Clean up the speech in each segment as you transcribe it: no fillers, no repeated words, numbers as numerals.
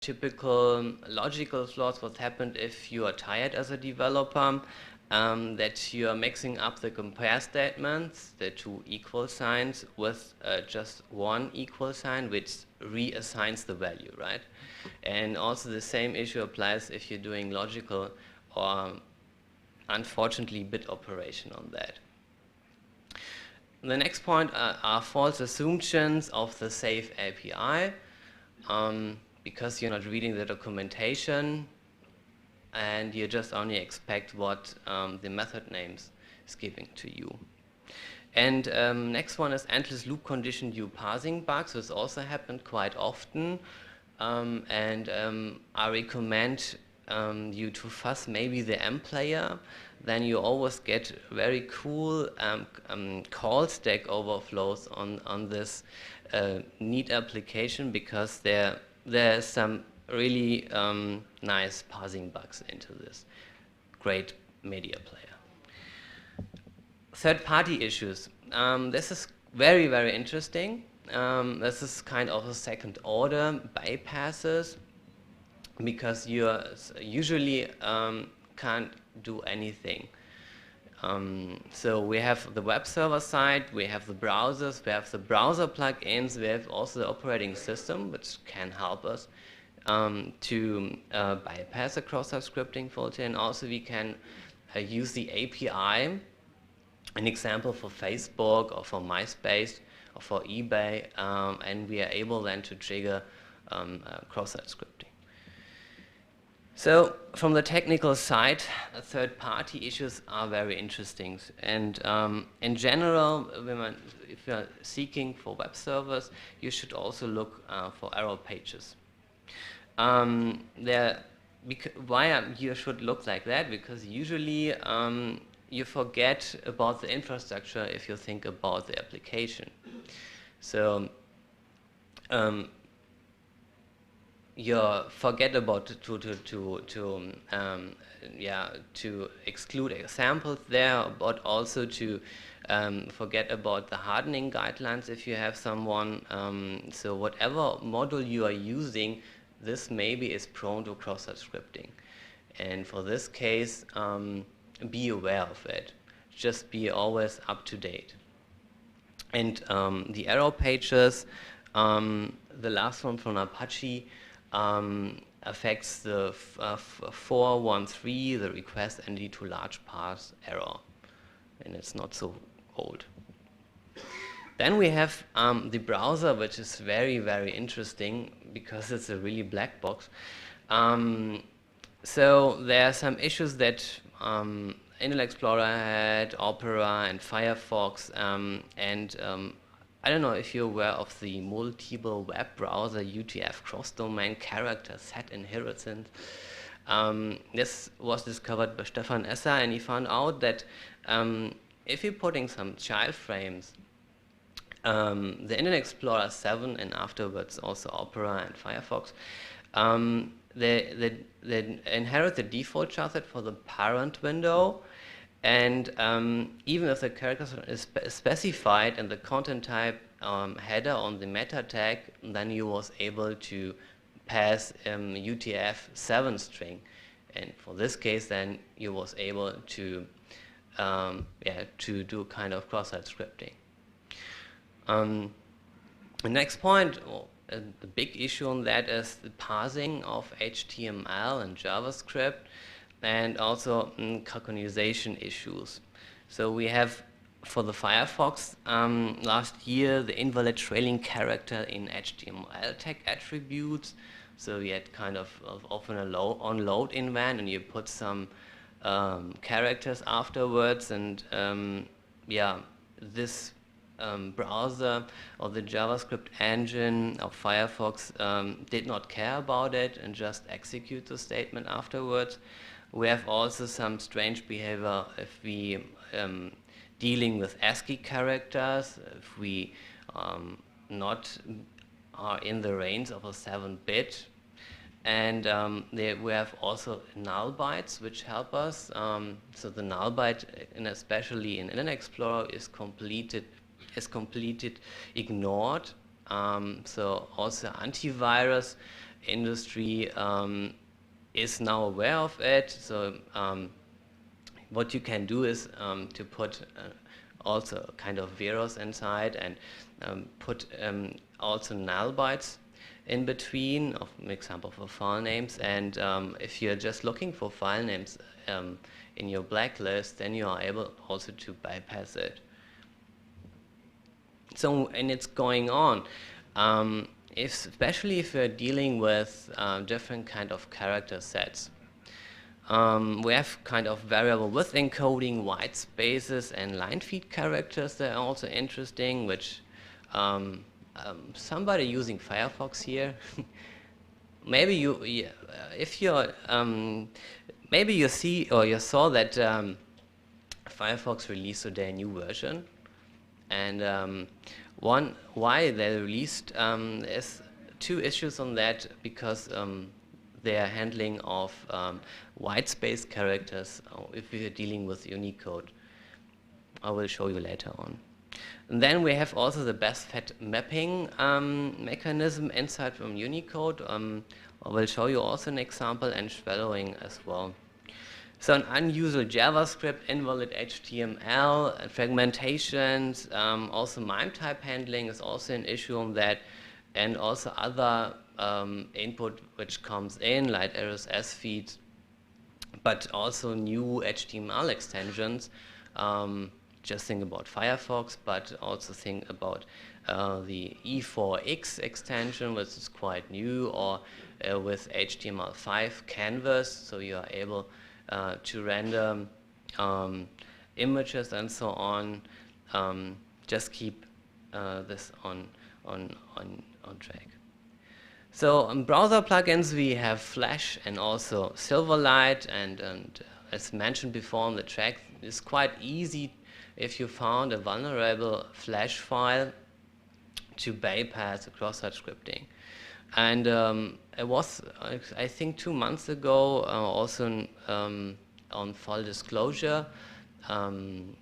typical logical flaws. What happened if you are tired as a developer, that you are mixing up the compare statements, the two equal signs, with just one equal sign, which reassigns the value, right? And also the same issue applies if you're doing logical or, unfortunately, bit operation on that. The next point are false assumptions of the safe API. Because you're not reading the documentation and you just only expect what the method names is giving to you. And next one is endless loop condition due parsing bugs. This also happened quite often. I recommend you to fuss maybe the M player. Then you always get very cool call stack overflows on this neat application, because there's some really nice parsing bugs into this great media player. Third-party issues. This is very, very interesting. This is kind of a second-order bypasses, because you usually can't do anything. So we have the web server side, we have the browsers, we have the browser plugins, we have also the operating system, which can help us to bypass the cross-site scripting filter, and also we can use the API, an example for Facebook or for MySpace or for eBay, and we are able then to trigger cross-site scripting. So from the technical side, third-party issues are very interesting. And in general, if you're seeking for web servers, you should also look for error pages. Why you should look like that? Because usually you forget about the infrastructure if you think about the application. So you forget about to exclude examples there, but also to forget about the hardening guidelines if you have someone. So whatever module you are using, this maybe is prone to cross-site scripting. And for this case, be aware of it. Just be always up to date. And the error pages, the last one from Apache, affects the 413, the request entity to large parse error, and it's not so old. Then we have the browser, which is very, very interesting because it's a really black box. So there are some issues that Internet Explorer had, Opera and Firefox, I don't know if you're aware of the multiple web browser UTF cross-domain character set inheritance. This was discovered by Stefan Esser, and he found out that if you're putting some child frames, the Internet Explorer 7 and afterwards also Opera and Firefox, they inherit the default char set for the parent window. And even if the character is specified in the content type header on the meta tag, then you was able to pass UTF-7 string. And for this case, then you was able to do kind of cross-site scripting. The next point, the big issue on that is the parsing of HTML and JavaScript, and also canonicalization issues. So we have, for the Firefox, last year, the invalid trailing character in HTML tag attributes. So we had kind of often a on-load invan, and you put some characters afterwards, and this browser or the JavaScript engine of Firefox did not care about it and just execute the statement afterwards. We have also some strange behavior if we dealing with ASCII characters, if we not are in the range of a 7-bit. And we have also null bytes which help us. So the null byte, and especially in Internet Explorer, is completed ignored. So also antivirus industry is now aware of it. So what you can do is to put also a kind of virus inside and put also null bytes in between, of an example for file names. And if you're just looking for file names in your blacklist, then you are able also to bypass it. So, and it's going on. Especially if you're dealing with different kind of character sets. We have kind of variable with encoding, white spaces, and line feed characters that are also interesting, which somebody using Firefox here. Maybe if you're, maybe you see or you saw that Firefox released today a new version, and why they released is two issues on that, because their handling of white space characters, if we are dealing with Unicode. I will show you later on. And then we have also the best fit mapping mechanism inside from Unicode. I will show you also an example, and swallowing as well. So an unusual JavaScript, invalid HTML, and fragmentations, also MIME type handling is also an issue on that, and also other input which comes in, like RSS feeds, but also new HTML extensions. Just think about Firefox, but also think about the E4X extension, which is quite new, or with HTML5 canvas, so you are able to render images and so on. Just keep this on track. So browser plugins, we have Flash and also Silverlight, and as mentioned before on the track, it's quite easy if you found a vulnerable Flash file to bypass the cross-site scripting. And it was, I think, 2 months ago, also on full disclosure, an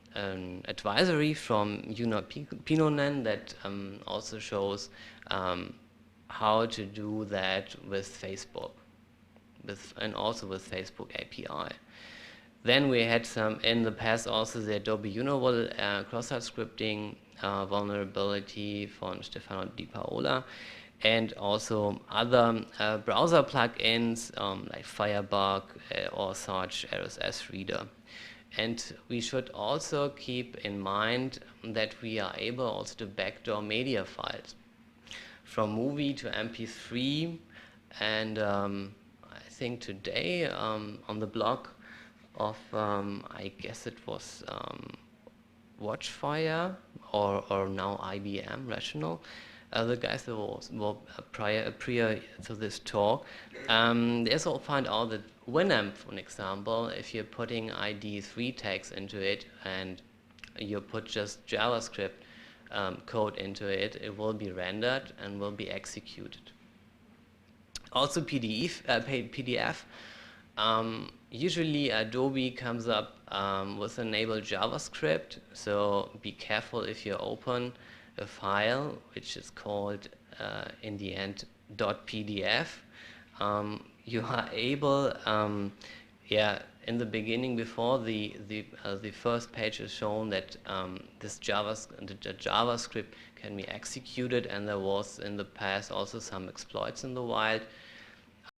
advisory from Pinonen that also shows how to do that with Facebook, and also with Facebook API. Then we had some in the past also the Adobe Univol cross-site scripting vulnerability from Stefano Di Paola, and also other browser plugins like Firebug or Sarge RSS Reader. And we should also keep in mind that we are able also to backdoor media files from movie to MP3, and I think today on the blog of, I guess it was Watchfire or now IBM Rational, the guys that were prior to this talk, they also find out that Winamp, for example, if you're putting ID3 tags into it and you put just JavaScript code into it, it will be rendered and will be executed. Also PDF. Usually Adobe comes up with enabled JavaScript, so be careful if you open a file which is called in the end .pdf. You are able, in the beginning, before the first page is shown, that this JavaScript can be executed, and there was in the past also some exploits in the wild.